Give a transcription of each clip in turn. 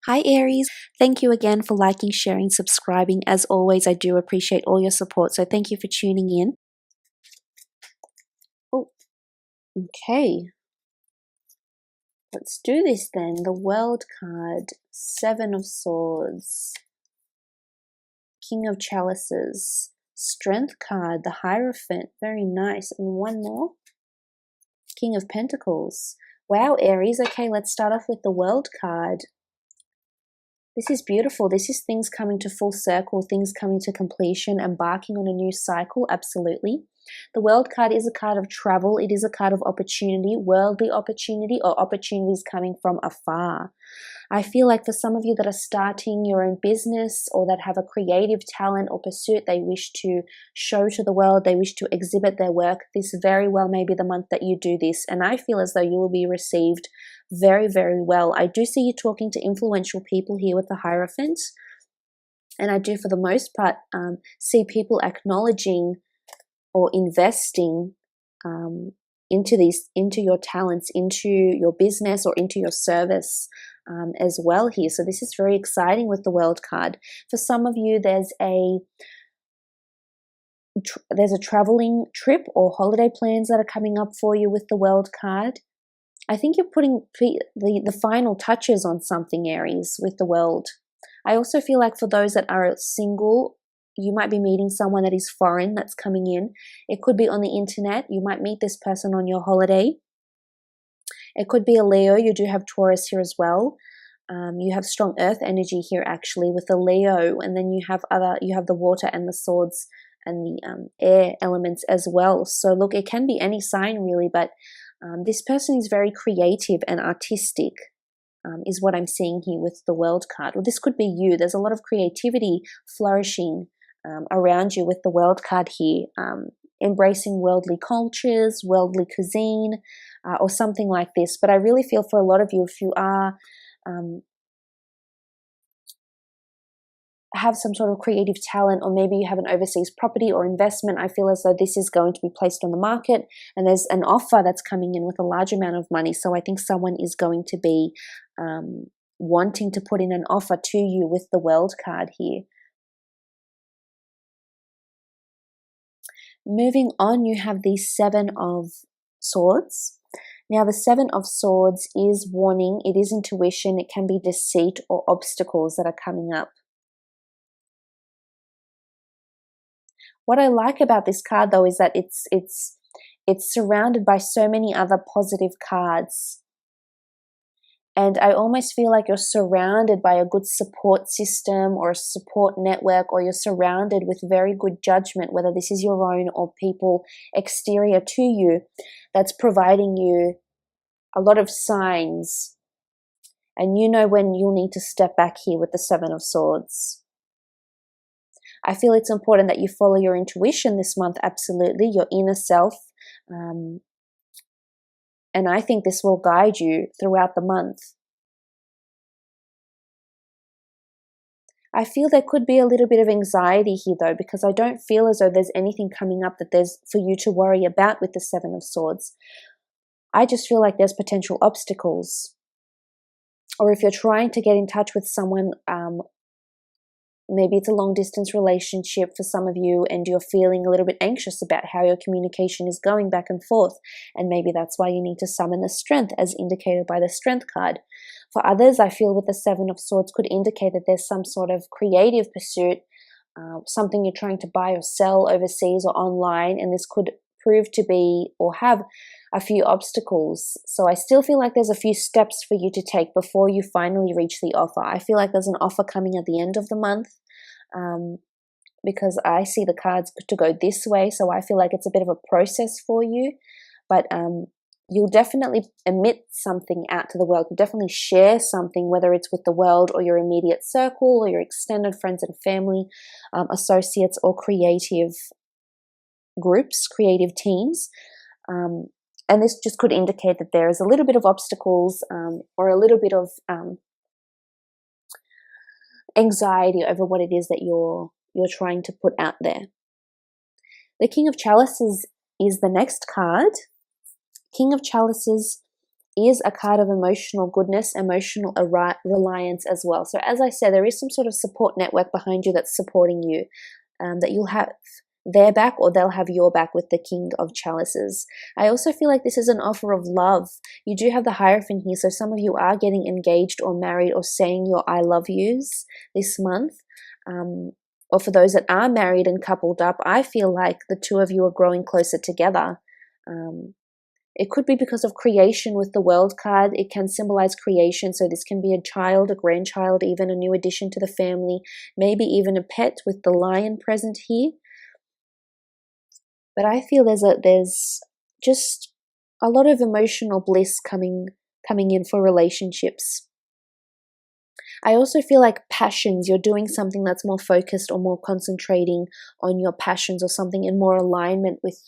Hi Aries, thank you again for liking, sharing, subscribing. As always, I do appreciate all your support, so thank you for tuning in. Oh, okay. Let's do this then. The World card, Seven of Swords, King of Chalices, Strength card, the Hierophant, very nice. And one more, King of Pentacles. Wow, Aries. Okay, let's start off with the World card. This is beautiful. This is things coming to full circle, things coming to completion, embarking on a new cycle, absolutely. The World card is a card of travel. It is a card of opportunity, worldly opportunity, or opportunities coming from afar. I feel like for some of you that are starting your own business or that have a creative talent or pursuit they wish to show to the world, they wish to exhibit their work, this very well may be the month that you do this. And I feel as though you will be received very, very well. I do see you talking to influential people here with the Hierophant. And I do, for the most part, see people acknowledging or investing into your talents, into your business, or into your service as well here. So this is very exciting with the World card. For some of you, there's a traveling trip or holiday plans that are coming up for you with the World card. I think you're putting the final touches on something, Aries, with the World. I also feel like for those that are single, you might be meeting someone that is foreign that's coming in. It could be on the internet. You might meet this person on your holiday. It could be a Leo. You do have Taurus here as well. You have strong earth energy here actually with the Leo, and then you have the water and the swords and the air elements as well. So look, it can be any sign really, but this person is very creative and artistic, is what I'm seeing here with the World card. Well, this could be you. There's a lot of creativity flourishing around you with the World card here, embracing worldly cultures, worldly cuisine, or something like this. But I really feel for a lot of you, if you are have some sort of creative talent, or maybe you have an overseas property or investment, I feel as though this is going to be placed on the market and there's an offer that's coming in with a large amount of money. So I think someone is going to be wanting to put in an offer to you with the World card here. Moving on, you have the Seven of Swords. Now, the Seven of Swords is warning, it is intuition, it can be deceit or obstacles that are coming up. What I like about this card, though, is that it's surrounded by so many other positive cards. And I almost feel like you're surrounded by a good support system or a support network, or you're surrounded with very good judgment, whether this is your own or people exterior to you, that's providing you a lot of signs. And you know when you'll need to step back here with the Seven of Swords. I feel it's important that you follow your intuition this month, absolutely, your inner self. And I think this will guide you throughout the month. I feel there could be a little bit of anxiety here, though, because I don't feel as though there's anything coming up that there's for you to worry about with the Seven of Swords. I just feel like there's potential obstacles. Or if you're trying to get in touch with someone, maybe it's a long-distance relationship for some of you, and you're feeling a little bit anxious about how your communication is going back and forth, and maybe that's why you need to summon the Strength, as indicated by the Strength card. For others, I feel with the Seven of Swords could indicate that there's some sort of creative pursuit, something you're trying to buy or sell overseas or online, and this could prove to be or have a few obstacles. So I still feel like there's a few steps for you to take before you finally reach the offer. I feel like there's an offer coming at the end of the month, because I see the cards to go this way. So I feel like it's a bit of a process for you, but you'll definitely emit something out to the world. You'll definitely share something, whether it's with the world or your immediate circle or your extended friends and family, associates, or creative groups, creative teams. And this just could indicate that there is a little bit of obstacles or a little bit of anxiety over what it is that you're trying to put out there. The King of Chalices is the next card. King of Chalices is a card of emotional goodness, emotional reliance as well. So as I said, there is some sort of support network behind you that's supporting you, that you'll have their back or they'll have your back with the King of Chalices. I also feel like this is an offer of love. You do have the Hierophant here, so some of you are getting engaged or married or saying your I love yous this month. Or for those that are married and coupled up, I feel like the two of you are growing closer together. It could be because of creation with the World card. It can symbolize creation. So this can be a child, a grandchild, even a new addition to the family, maybe even a pet with the lion present here. But I feel there's just a lot of emotional bliss coming in for relationships. I also feel like passions, you're doing something that's more focused or more concentrating on your passions or something in more alignment with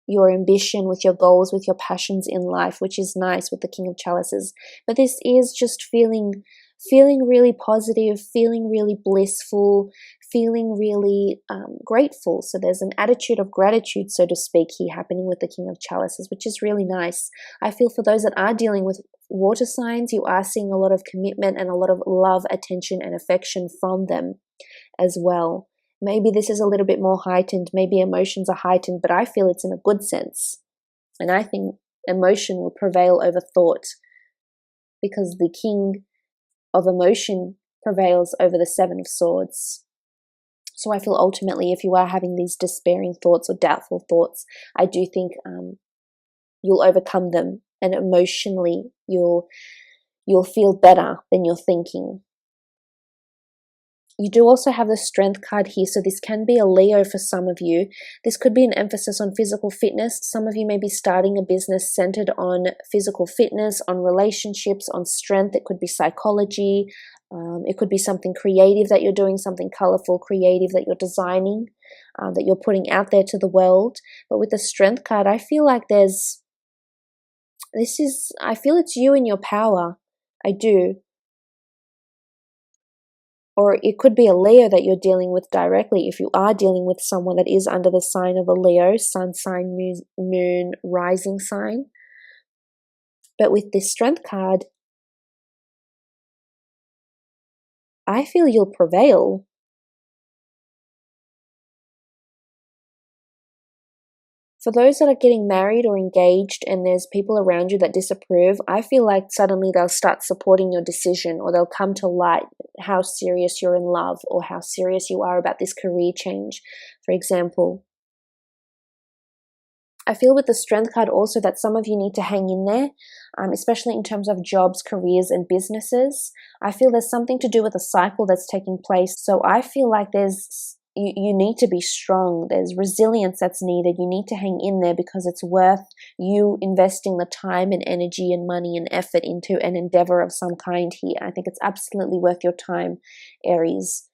your ambition, with your goals, with your passions in life, which is nice with the King of Chalices. But this is just feeling really positive, feeling really blissful, feeling really grateful. So there's an attitude of gratitude, so to speak, here happening with the King of Chalices, which is really nice. I feel for those that are dealing with water signs, you are seeing a lot of commitment and a lot of love, attention, and affection from them as well. Maybe this is a little bit more heightened, maybe emotions are heightened, but I feel it's in a good sense. And I think emotion will prevail over thought, because the King of Emotion prevails over the Seven of Swords. So I feel ultimately, if you are having these despairing thoughts or doubtful thoughts, I do think you'll overcome them, and emotionally you'll feel better than you're thinking. You do also have the Strength card here, so this can be a Leo for some of you. This could be an emphasis on physical fitness. Some of you may be starting a business centered on physical fitness, on relationships, on strength. It could be psychology. It could be something creative that you're doing, something colorful, creative that you're designing, that you're putting out there to the world. But with the Strength card, I feel like I feel it's you in your power. I do. Or it could be a Leo that you're dealing with directly if you are dealing with someone that is under the sign of a Leo, sun sign, moon, rising sign. But with this Strength card, I feel you'll prevail. For those that are getting married or engaged and there's people around you that disapprove, I feel like suddenly they'll start supporting your decision, or they'll come to light how serious you're in love or how serious you are about this career change, for example. I feel with the Strength card also that some of you need to hang in there, especially in terms of jobs, careers, and businesses. I feel there's something to do with a cycle that's taking place. So I feel like you need to be strong. There's resilience that's needed. You need to hang in there because it's worth you investing the time and energy and money and effort into an endeavor of some kind here. I think it's absolutely worth your time, Aries.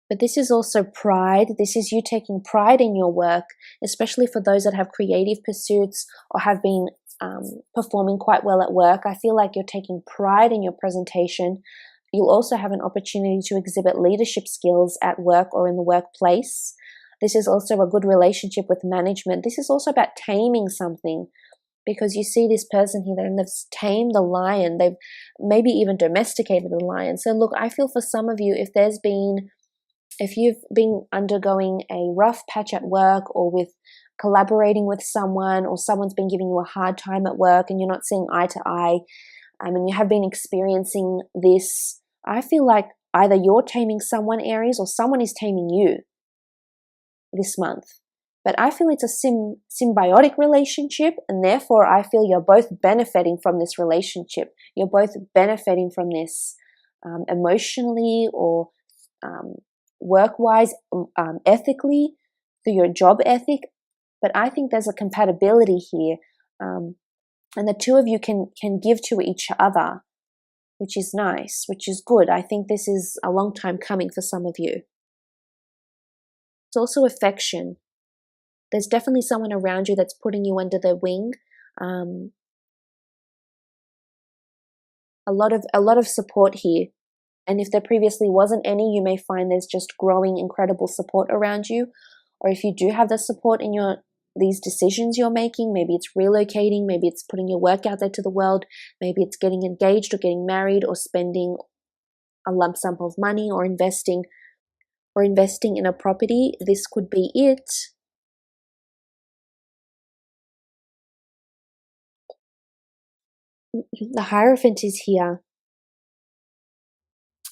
But this is also pride. This is you taking pride in your work, especially for those that have creative pursuits or have been performing quite well at work. I feel like you're taking pride in your presentation. You'll also have an opportunity to exhibit leadership skills at work or in the workplace. This is also a good relationship with management. This is also about taming something, because you see this person here and they've tamed the lion. They've maybe even domesticated the lion. So look, I feel for some of you, if you've been undergoing a rough patch at work, or with collaborating with someone, or someone's been giving you a hard time at work and you're not seeing eye to eye, and you have been experiencing this, I feel like either you're taming someone, Aries, or someone is taming you this month. But I feel it's a symbiotic relationship, and therefore I feel you're both benefiting from this relationship. You're both benefiting from this emotionally or work-wise, ethically, through your job ethic. But I think there's a compatibility here, and the two of you can give to each other, which is nice, which is good. I think this is a long time coming for some of you. It's also affection. There's definitely someone around you that's putting you under their wing. A lot of support here. And if there previously wasn't any, you may find there's just growing incredible support around you. or if you do have the support in these decisions you're making, maybe it's relocating, maybe it's putting your work out there to the world, maybe it's getting engaged or getting married or spending a lump sum of money or investing in a property, this could be it. The Hierophant is here.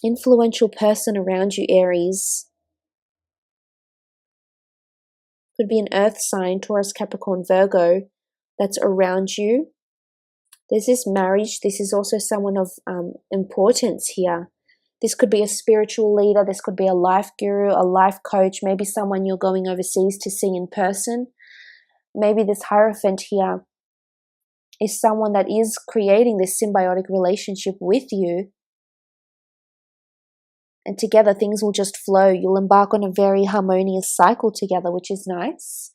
Influential person around you, Aries. Could be an earth sign, Taurus, Capricorn, Virgo, that's around you. There's this marriage. This is also someone of importance here. This could be a spiritual leader. This could be a life guru, a life coach, maybe someone you're going overseas to see in person. Maybe this Hierophant here is someone that is creating this symbiotic relationship with you. And together things will just flow. You'll embark on a very harmonious cycle together, which is nice.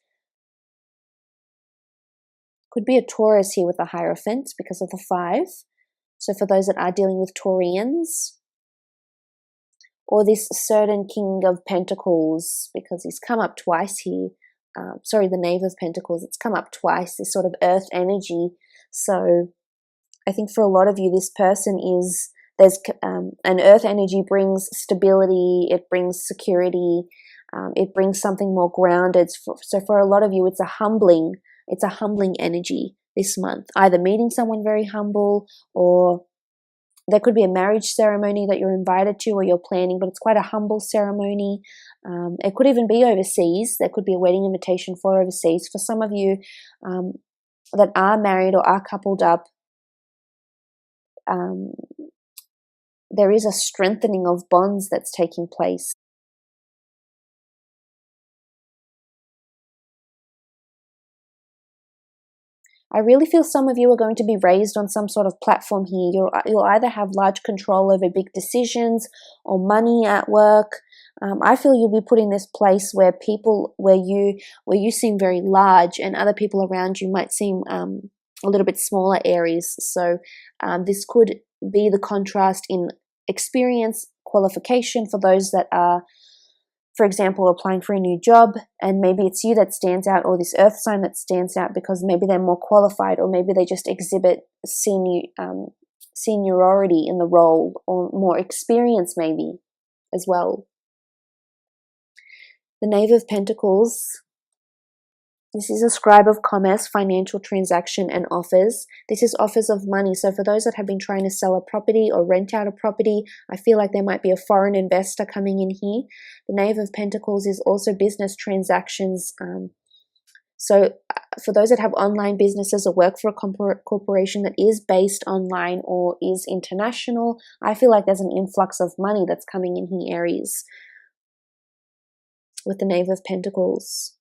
Could be a Taurus here with the Hierophant because of the 5. So for those that are dealing with Taurians, or this certain King of Pentacles, because he's come up twice here. The Knave of Pentacles, it's come up twice, this sort of earth energy. So I think for a lot of you, this person is, an earth energy brings stability, it brings security, it brings something more grounded. So for a lot of you, it's a humbling energy this month, either meeting someone very humble, or there could be a marriage ceremony that you're invited to or you're planning, but it's quite a humble ceremony. It could even be overseas. There could be a wedding invitation for overseas. For some of you that are married or are coupled up, there is a strengthening of bonds that's taking place. I really feel some of you are going to be raised on some sort of platform here. You'll either have large control over big decisions or money at work. I feel you'll be put in this place where you seem very large and other people around you might seem a little bit smaller, Aries. So this could be the contrast in experience, qualification for those that are, for example, applying for a new job, and maybe it's you that stands out, or this earth sign that stands out because maybe they're more qualified, or maybe they just exhibit seniority in the role, or more experience maybe as well. The Knave of Pentacles, this is a scribe of commerce, financial transaction and offers. This is offers of money. So for those that have been trying to sell a property or rent out a property, I feel like there might be a foreign investor coming in here. The Knave of Pentacles is also business transactions. So for those that have online businesses or work for a corporation that is based online or is international, I feel like there's an influx of money that's coming in here, Aries, with the Knave of Pentacles.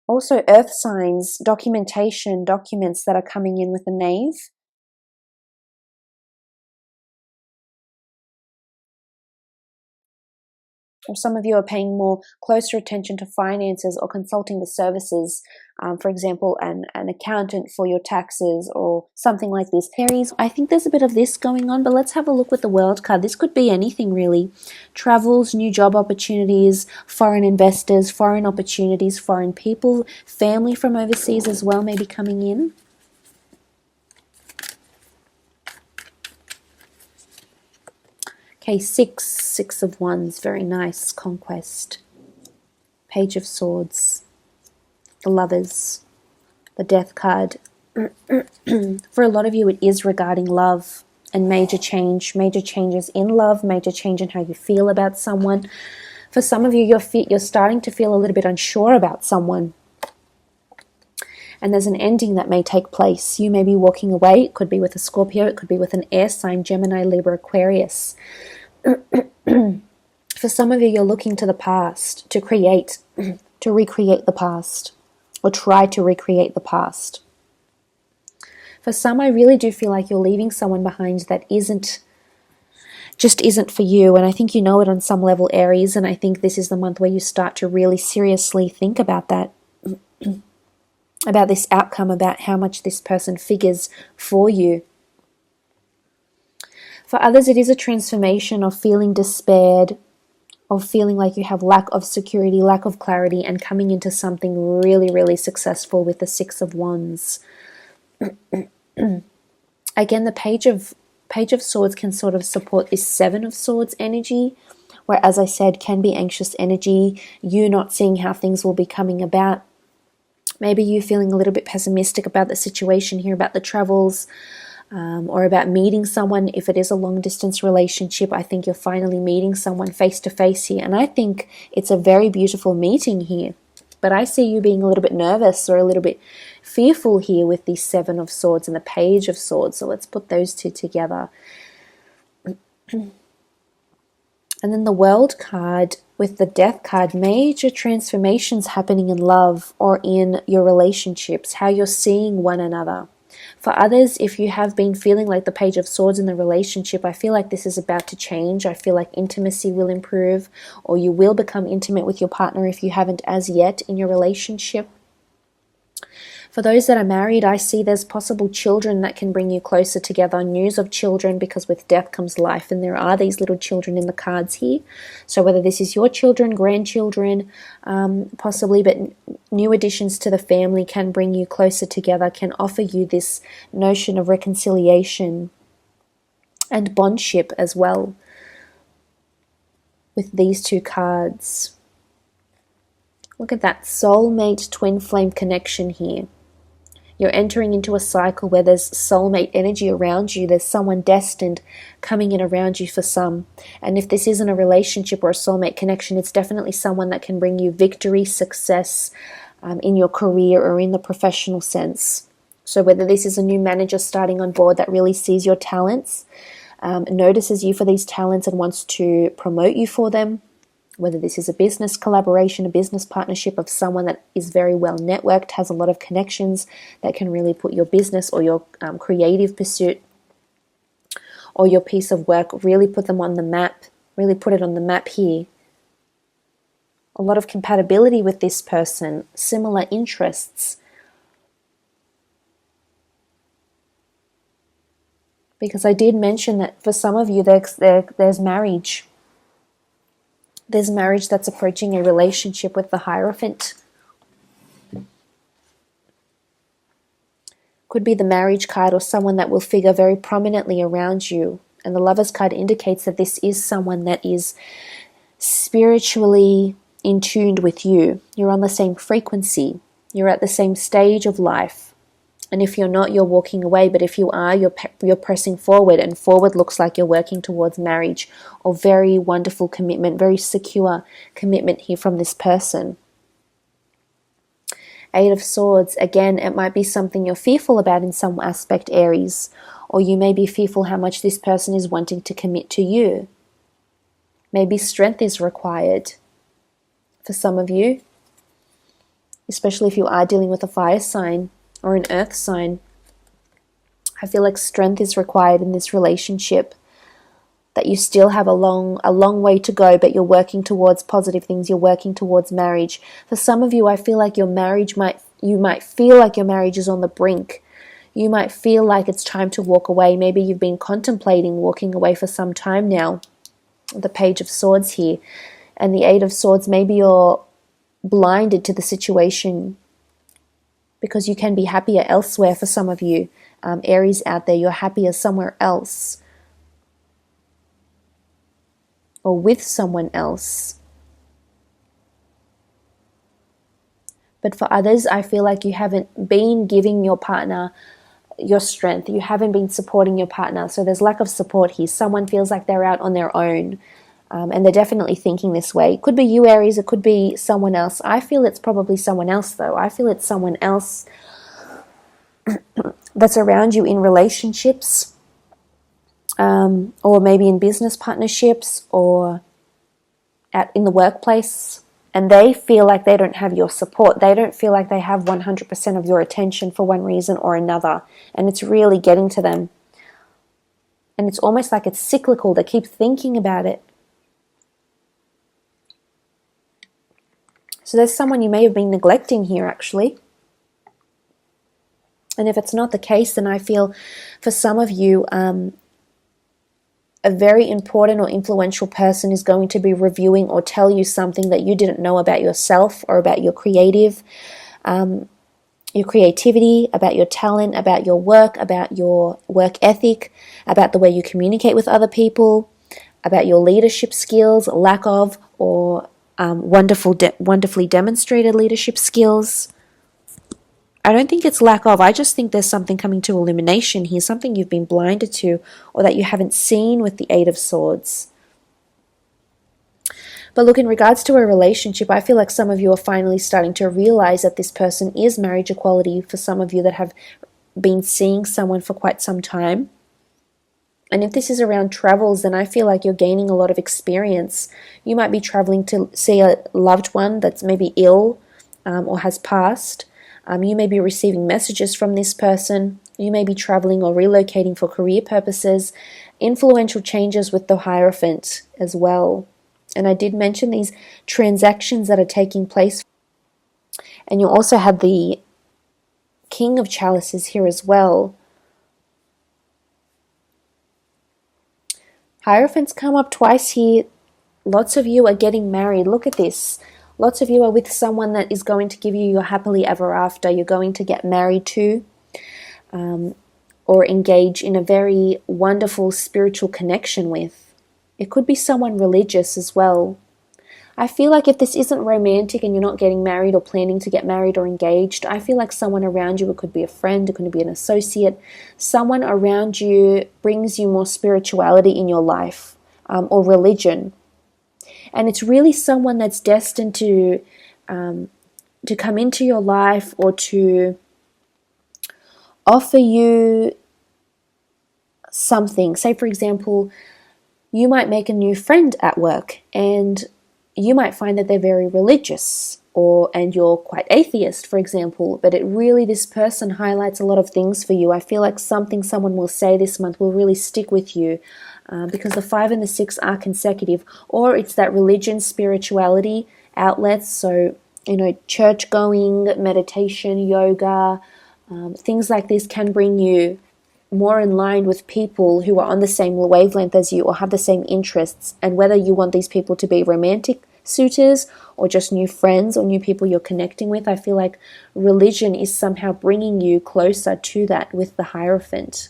Also, earth signs, documentation, documents that are coming in with the Knave. Or some of you are paying more closer attention to finances or consulting the services, for example, an accountant for your taxes or something like this. Aries, I think there's a bit of this going on, but let's have a look with the World card. This could be anything really. Travels, new job opportunities, foreign investors, foreign opportunities, foreign people, family from overseas as well maybe coming in. Okay, six of wands, very nice, conquest. Page of swords, the lovers, the death card. For a lot of you, it is regarding love and major changes in love, major change in how you feel about someone. For some of you, you're starting to feel a little bit unsure about someone. And there's an ending that may take place. You may be walking away. It could be with a Scorpio. It could be with an air sign, Gemini, Libra, Aquarius. For some of you, you're looking to the past to recreate the past, or try to recreate the past. For some, I really do feel like you're leaving someone behind that just isn't for you. And I think you know it on some level, Aries. And I think this is the month where you start to really seriously think about that, about this outcome, about how much this person figures for you. For others, it is a transformation of feeling despaired, of feeling like you have lack of security, lack of clarity, and coming into something really, really successful with the Six of Wands. Again, the Page of Swords can sort of support this Seven of Swords energy, where, as I said, can be anxious energy, you not seeing how things will be coming about. Maybe you feeling a little bit pessimistic about the situation here, about the travels, or about meeting someone. If it is a long distance relationship, I think you're finally meeting someone face to face here. And I think it's a very beautiful meeting here. But I see you being a little bit nervous or a little bit fearful here with the Seven of Swords and the Page of Swords. So let's put those two together. And then the World card with the Death card, major transformations happening in love or in your relationships, how you're seeing one another. For others, if you have been feeling like the Page of Swords in the relationship, I feel like this is about to change. I feel like intimacy will improve, or you will become intimate with your partner if you haven't as yet in your relationship. For those that are married, I see there's possible children that can bring you closer together, news of children, because with death comes life, and there are these little children in the cards here. So whether this is your children, grandchildren, possibly, but new additions to the family can bring you closer together, can offer you this notion of reconciliation and bondship as well with these two cards. Look at that soulmate twin flame connection here. You're entering into a cycle where there's soulmate energy around you. There's someone destined coming in around you for some. And if this isn't a relationship or a soulmate connection, it's definitely someone that can bring you victory, success in your career or in the professional sense. So whether this is a new manager starting on board that really sees your talents, notices you for these talents and wants to promote you for them, whether this is a business collaboration, a business partnership of someone that is very well networked, has a lot of connections that can really put your business or your creative pursuit or your piece of work, really put them on the map, really put it on the map here. A lot of compatibility with this person, similar interests. Because I did mention that for some of you there's marriage. There's marriage that's approaching a relationship with the Hierophant. Could be the marriage card or someone that will figure very prominently around you. And the Lovers card indicates that this is someone that is spiritually in tune with you. You're on the same frequency. You're at the same stage of life. And if you're not, you're walking away. But if you are, you're pressing forward. And forward looks like you're working towards marriage or very wonderful commitment, very secure commitment here from this person. Eight of Swords. Again, it might be something you're fearful about in some aspect, Aries. Or you may be fearful how much this person is wanting to commit to you. Maybe strength is required for some of you, especially if you are dealing with a fire sign or an earth sign. I feel like strength is required in this relationship, that you still have a long way to go, but you're working towards positive things. You're working towards marriage. For some of you, I feel like you might feel like your marriage is on the brink. You might feel like it's time to walk away. Maybe you've been contemplating walking away for some time now. The Page of Swords here and the Eight of Swords. Maybe you're blinded to the situation because you can be happier elsewhere. For some of you, Aries out there, you're happier somewhere else or with someone else. But for others, I feel like you haven't been giving your partner your strength. You haven't been supporting your partner. So there's lack of support here. Someone feels like they're out on their own. And they're definitely thinking this way. It could be you, Aries. It could be someone else. I feel it's probably someone else, though. I feel it's someone else that's around you in relationships, or maybe in business partnerships or in the workplace. And they feel like they don't have your support. They don't feel like they have 100% of your attention for one reason or another. And it's really getting to them. And it's almost like it's cyclical. They keep thinking about it. So there's someone you may have been neglecting here, actually. And if it's not the case, then I feel for some of you, a very important or influential person is going to be reviewing or tell you something that you didn't know about yourself or about your creativity, about your talent, about your work ethic, about the way you communicate with other people, about your leadership skills, lack of, or wonderfully demonstrated leadership skills. I don't think it's lack of. I just think there's something coming to illumination here, something you've been blinded to or that you haven't seen with the Eight of Swords. But look, in regards to a relationship, I feel like some of you are finally starting to realize that this person is marriage equality for some of you that have been seeing someone for quite some time. And if this is around travels, then I feel like you're gaining a lot of experience. You might be traveling to see a loved one that's maybe ill or has passed. You may be receiving messages from this person. You may be traveling or relocating for career purposes. Influential changes with the Hierophant as well. And I did mention these transactions that are taking place. And you also have the King of Chalices here as well. Hierophants come up twice here. Lots of you are getting married. Look at this. Lots of you are with someone that is going to give you your happily ever after. You're going to get married to or engage in a very wonderful spiritual connection with. It could be someone religious as well. I feel like if this isn't romantic and you're not getting married or planning to get married or engaged, I feel like someone around you, it could be a friend, it could be an associate, someone around you brings you more spirituality in your life or religion. And it's really someone that's destined to come into your life or to offer you something. Say, for example, you might make a new friend at work and you might find that they're very religious and you're quite atheist, for example, but this person highlights a lot of things for you. I feel like something someone will say this month will really stick with you because the 5 and the 6 are consecutive, or it's that religion, spirituality outlets. So, church going, meditation, yoga, things like this can bring you more in line with people who are on the same wavelength as you or have the same interests. And whether you want these people to be romantic suitors or just new friends or new people you're connecting with, I feel like religion is somehow bringing you closer to that with the Hierophant.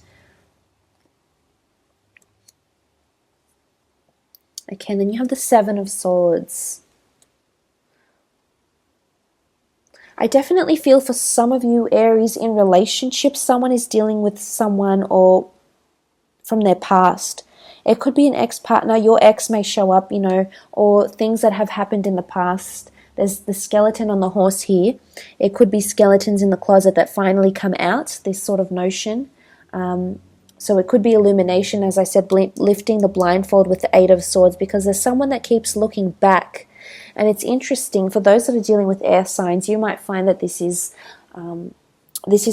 Okay, and then you have the 7 of Swords. I definitely feel for some of you, Aries, in relationships, someone is dealing with someone or from their past. It could be an ex-partner. Your ex may show up, or things that have happened in the past. There's the skeleton on the horse here. It could be skeletons in the closet that finally come out, this sort of notion. So it could be illumination, as I said, lifting the blindfold with the 8 of Swords, because there's someone that keeps looking back. And it's interesting, for those that are dealing with air signs, you might find that this is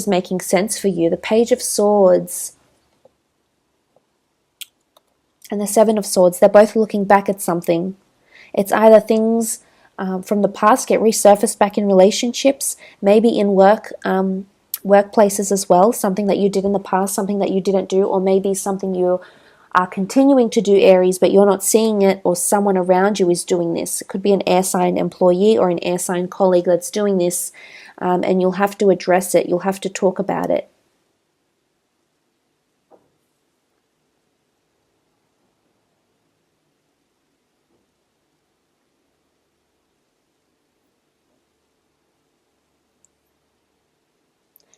making sense for you. The Page of Swords and the 7 of Swords, they're both looking back at something. It's either things from the past get resurfaced back in relationships, maybe in workplaces as well, something that you did in the past, something that you didn't do, or maybe something you are continuing to do, Aries, but you're not seeing it, or someone around you is doing this. It could be an air sign employee or an air sign colleague that's doing this, and you'll have to address it. You'll have to talk about it.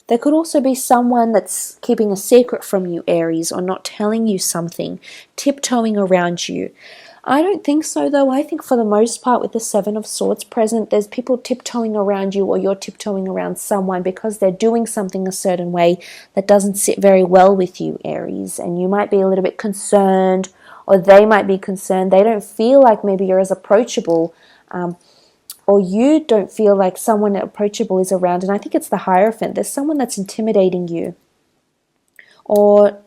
There could also be someone that's keeping a secret from you, Aries, or not telling you something, tiptoeing around you. I don't think so, though. I think for the most part, with the 7 of Swords present, there's people tiptoeing around you, or you're tiptoeing around someone because they're doing something a certain way that doesn't sit very well with you, Aries. And you might be a little bit concerned, or they might be concerned. They don't feel like maybe you're as approachable, or you don't feel like someone approachable is around. And I think it's the Hierophant. There's someone that's intimidating you, or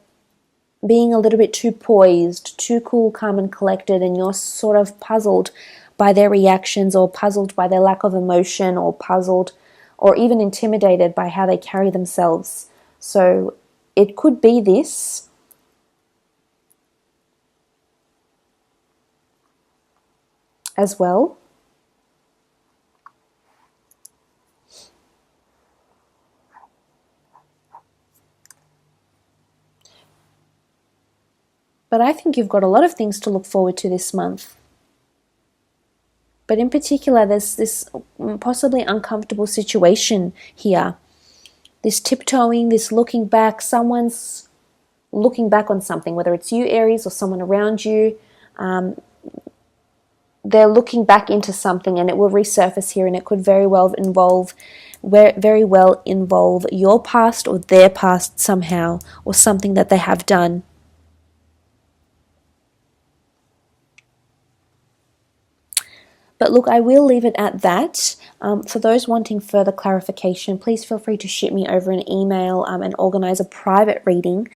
being a little bit too poised, too cool, calm, and collected, and you're sort of puzzled by their reactions, or puzzled by their lack of emotion, or puzzled or even intimidated by how they carry themselves. So it could be this. as well. But I think you've got a lot of things to look forward to this month. But in particular, there's this possibly uncomfortable situation here. This tiptoeing, this looking back, someone's looking back on something, whether it's you, Aries, or someone around you. They're looking back into something, and it will resurface here, and it could very well involve your past or their past somehow, or something that they have done. But look, I will leave it at that. For those wanting further clarification, please feel free to shoot me over an email and organise a private reading.